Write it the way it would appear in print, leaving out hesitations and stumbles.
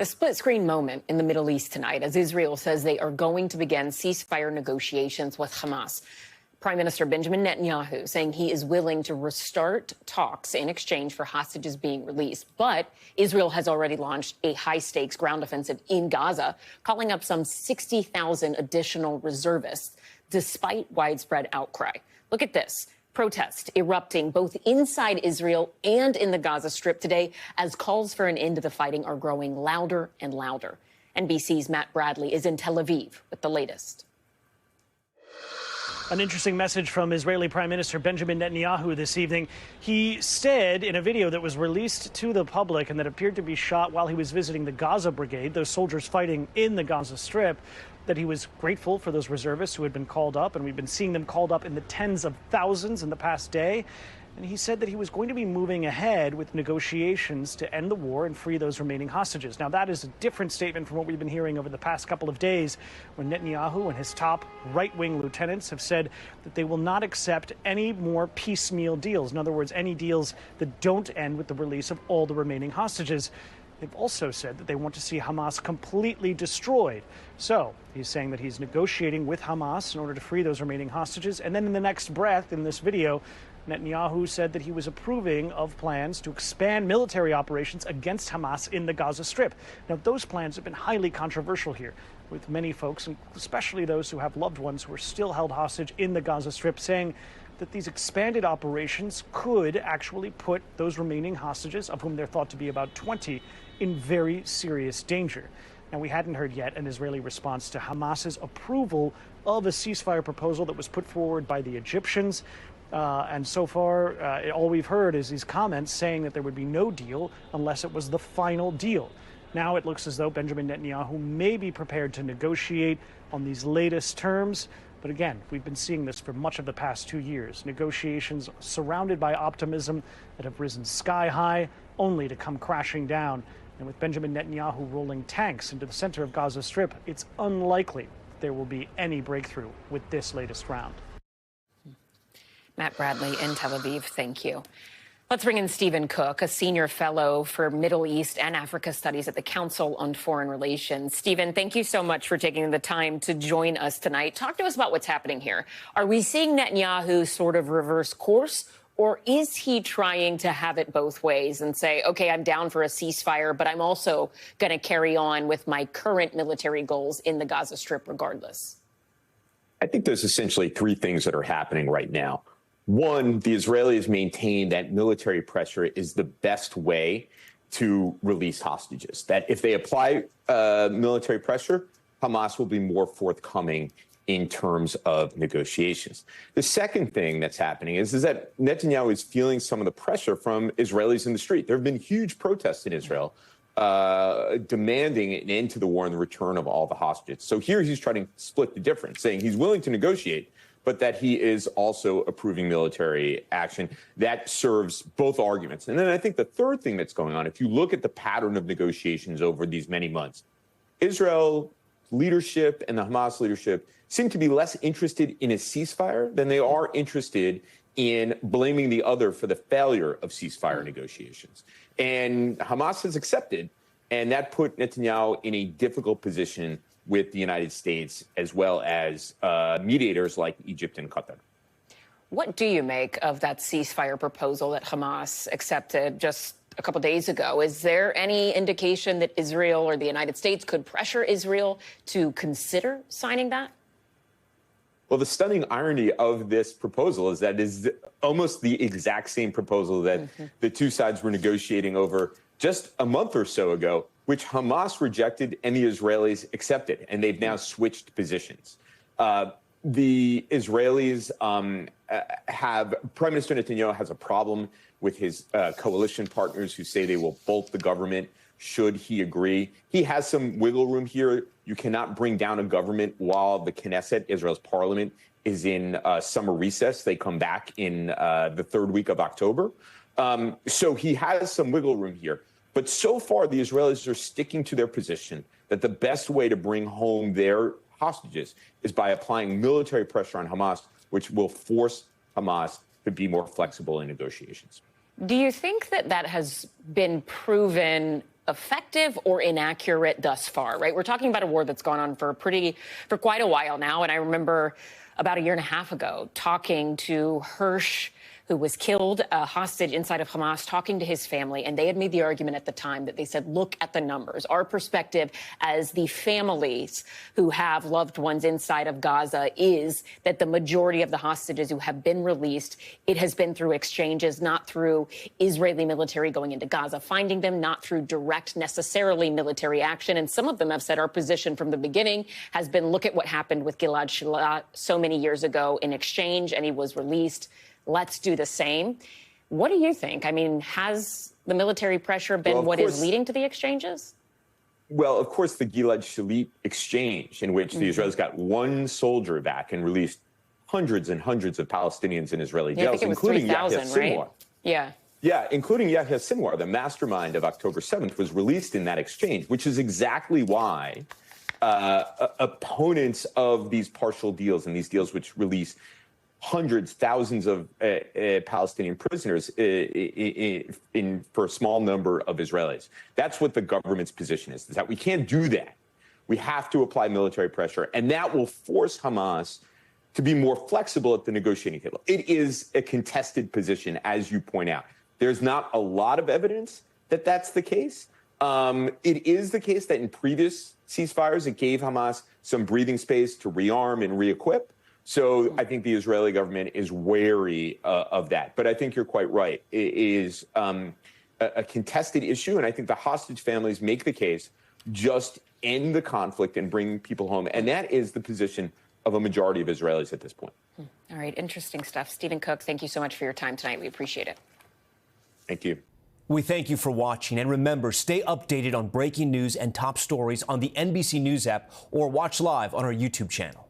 A split-screen moment in the Middle East tonight as Israel says they are going to begin ceasefire negotiations with Hamas. Prime Minister Benjamin Netanyahu saying he is willing to restart talks in exchange for hostages being released. But Israel has already launched a high-stakes ground offensive in Gaza, calling up some 60,000 additional reservists, despite widespread outcry. Look at this. Protests erupting both inside Israel and in the Gaza Strip today as calls for an end to the fighting are growing louder and louder. NBC's Matt Bradley is in Tel Aviv with the latest. An interesting message from Israeli Prime Minister Benjamin Netanyahu this evening. He said in a video that was released to the public and that appeared to be shot while he was visiting the Gaza Brigade, those soldiers fighting in the Gaza Strip, that he was grateful for those reservists who had been called up, and we've been seeing them called up in the tens of thousands in the past day. And he said that he was going to be moving ahead with negotiations to end the war and free those remaining hostages. Now, that is a different statement from what we've been hearing over the past couple of days when Netanyahu and his top right-wing lieutenants have said that they will not accept any more piecemeal deals. In other words, any deals that don't end with the release of all the remaining hostages. They've also said that they want to see Hamas completely destroyed. So he's saying that he's negotiating with Hamas in order to free those remaining hostages. And then in the next breath, in this video, Netanyahu said that he was approving of plans to expand military operations against Hamas in the Gaza Strip. Now, those plans have been highly controversial here, with many folks, especially those who have loved ones who are still held hostage in the Gaza Strip, saying that these expanded operations could actually put those remaining hostages, of whom they're thought to be about 20, in very serious danger. Now, we hadn't heard yet an Israeli response to Hamas's approval of a ceasefire proposal that was put forward by the Egyptians. And so far, all we've heard is these comments saying that there would be no deal unless it was the final deal. Now it looks as though Benjamin Netanyahu may be prepared to negotiate on these latest terms. But again, we've been seeing this for much of the past 2 years. Negotiations surrounded by optimism that have risen sky high, only to come crashing down. And with Benjamin Netanyahu rolling tanks into the center of Gaza Strip, it's unlikely there will be any breakthrough with this latest round. Matt Bradley in Tel Aviv, thank you. Let's bring in Stephen Cook, a senior fellow for Middle East and Africa Studies at the Council on Foreign Relations. Stephen, thank you so much for taking the time to join us tonight. Talk to us about what's happening here. Are we seeing Netanyahu sort of reverse course, or is he trying to have it both ways and say, OK, I'm down for a ceasefire, but I'm also going to carry on with my current military goals in the Gaza Strip regardless? I think there's essentially three things that are happening right now. One, the Israelis maintain that military pressure is the best way to release hostages, that if they apply military pressure, Hamas will be more forthcoming in terms of negotiations. The second thing that's happening is that Netanyahu is feeling some of the pressure from Israelis in the street. There have been huge protests in Israel demanding an end to the war and the return of all the hostages. So here he's trying to split the difference, saying he's willing to negotiate, but that he is also approving military action. That serves both arguments. And then I think the third thing that's going on, if you look at the pattern of negotiations over these many months, Israel leadership and the Hamas leadership seem to be less interested in a ceasefire than they are interested in blaming the other for the failure of ceasefire negotiations. And Hamas has accepted, and that put Netanyahu in a difficult position with the United States, as well as mediators like Egypt and Qatar. What do you make of that ceasefire proposal that Hamas accepted just a couple days ago? Is there any indication that Israel or the United States could pressure Israel to consider signing that? Well, the stunning irony of this proposal is that it is almost the exact same proposal that the two sides were negotiating over just a month or so ago, which Hamas rejected and the Israelis accepted, and they've now switched positions. The Israelis Prime Minister Netanyahu has a problem with his coalition partners who say they will bolt the government should he agree. He has some wiggle room here. You cannot bring down a government while the Knesset, Israel's parliament, is in summer recess. They come back in the third week of October. So he has some wiggle room here. But so far, the Israelis are sticking to their position that the best way to bring home their hostages is by applying military pressure on Hamas, which will force Hamas to be more flexible in negotiations. Do you think that that has been proven effective or inaccurate thus far, right? We're talking about a war that's gone on for quite a while now. And I remember about a year and a half ago talking to Hirsch, who was killed, a hostage inside of Hamas, talking to his family. And they had made the argument at the time that they said, look at the numbers. Our perspective as the families who have loved ones inside of Gaza is that the majority of the hostages who have been released, it has been through exchanges, not through Israeli military going into Gaza, finding them, not through direct necessarily military action. And some of them have said our position from the beginning has been, look at what happened with Gilad Shalit so many years ago in exchange, and he was released. Let's do the same. What do you think? I mean, has the military pressure been what is leading to the exchanges? Well, of course, the Gilad Shalit exchange, in which the Israelis got one soldier back and released hundreds and hundreds of Palestinians in Israeli jails, including Yahya Sinwar. Right? Yeah. Yeah, including Yahya Sinwar, the mastermind of October 7th, was released in that exchange, which is exactly why opponents of these partial deals and these deals which release hundreds, thousands of Palestinian prisoners for a small number of Israelis. That's what the government's position is that we can't do that. We have to apply military pressure, and that will force Hamas to be more flexible at the negotiating table. It is a contested position, as you point out. There's not a lot of evidence that that's the case. It is the case that in previous ceasefires, it gave Hamas some breathing space to rearm and re-equip. So I think the Israeli government is wary of that. But I think you're quite right. It is a contested issue, and I think the hostage families make the case, just end the conflict and bring people home. And that is the position of a majority of Israelis at this point. All right, interesting stuff. Stephen Cook, thank you so much for your time tonight. We appreciate it. Thank you. We thank you for watching. And remember, stay updated on breaking news and top stories on the NBC News app or watch live on our YouTube channel.